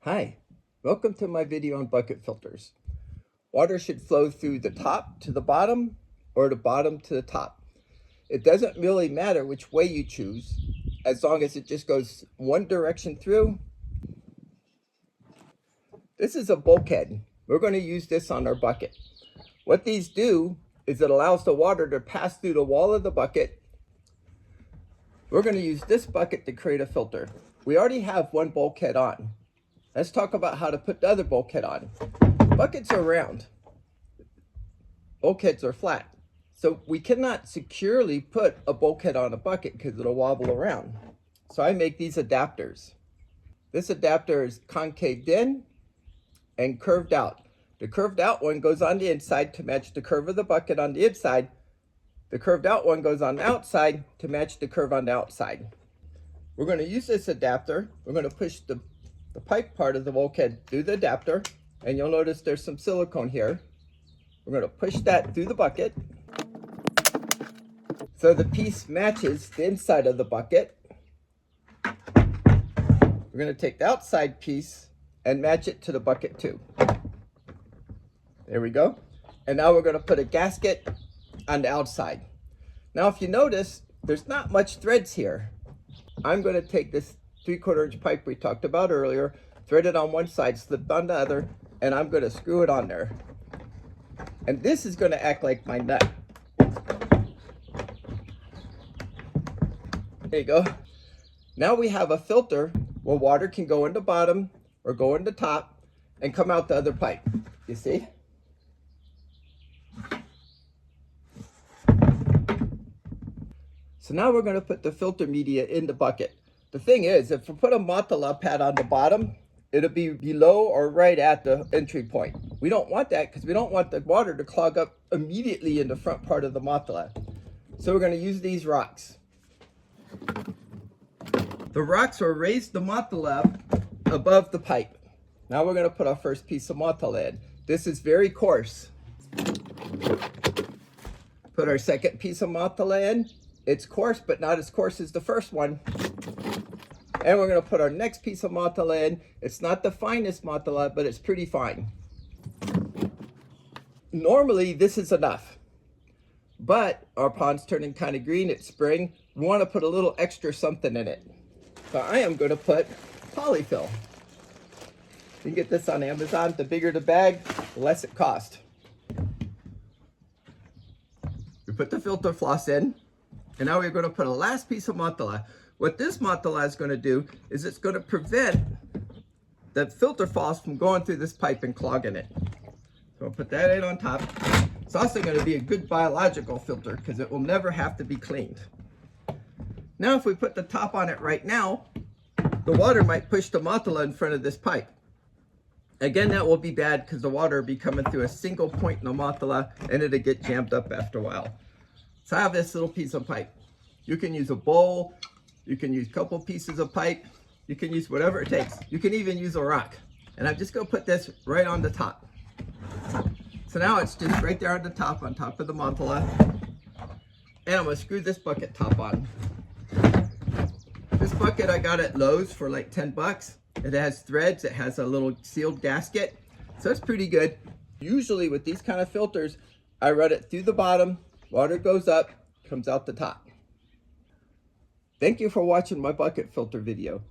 Hi, welcome to my video on bucket filters. Water should flow through the top to the bottom or the bottom to the top. It doesn't really matter which way you choose, as long as it just goes one direction through. This is a bulkhead. We're going to use this on our bucket. What these do is it allows the water to pass through the wall of the bucket. We're going to use this bucket to create a filter. We already have one bulkhead on. Let's talk about how to put the other bulkhead on. Buckets are round. Bulkheads are flat. So we cannot securely put a bulkhead on a bucket because it'll wobble around. So I make these adapters. This adapter is concaved in and curved out. The curved out one goes on the inside to match the curve of the bucket on the inside. The curved out one goes on the outside to match the curve on the outside. We're going to use this adapter. We're going to push the pipe part of the bulkhead through the adapter, and you'll notice there's some silicone here. We're going to push that through the bucket so the piece matches the inside of the bucket. We're going to take the outside piece and match it to the bucket too. There we go. And now we're going to put a gasket on the outside. Now if you notice, there's not much threads here. I'm going to take this 3/4 inch pipe we talked about earlier, thread it on one side, slip on the other, and I'm going to screw it on there. And this is going to act like my nut. There you go. Now we have a filter where water can go in the bottom or go in the top and come out the other pipe. You see? So now we're going to put the filter media in the bucket. The thing is, if we put a Mottala pad on the bottom, it'll be below or right at the entry point. We don't want that because we don't want the water to clog up immediately in the front part of the Mottala. So we're going to use these rocks. The rocks will raise the Mottala above the pipe. Now we're going to put our first piece of Mottala in. This is very coarse. Put our second piece of Mottala in. It's coarse, but not as coarse as the first one. And we're going to put our next piece of Mottala in. It's not the finest Mottala, but it's pretty fine. Normally, this is enough. But our pond's turning kind of green. It's spring. We want to put a little extra something in it. So I am going to put polyfill. You can get this on Amazon. The bigger the bag, the less it costs. We put the filter floss in. And now we're going to put a last piece of Mottala. What this Mottala is going to do is it's going to prevent the filter floss from going through this pipe and clogging it. So I'll put that in on top. It's also going to be a good biological filter because it will never have to be cleaned. Now if we put the top on it right now, the water might push the Mottala in front of this pipe. Again, that will be bad because the water will be coming through a single point in the Mottala and it'll get jammed up after a while. So I have this little piece of pipe. You can use a bowl, you can use a couple pieces of pipe, you can use whatever it takes. You can even use a rock. And I'm just gonna put this right on the top. So now it's just right there on top of the Mottala. And I'm gonna screw this bucket top on. This bucket I got at Lowe's for like 10 bucks. It has threads, it has a little sealed gasket. So it's pretty good. Usually with these kind of filters, I run it through the bottom, water goes up, comes out the top. Thank you for watching my bucket filter video.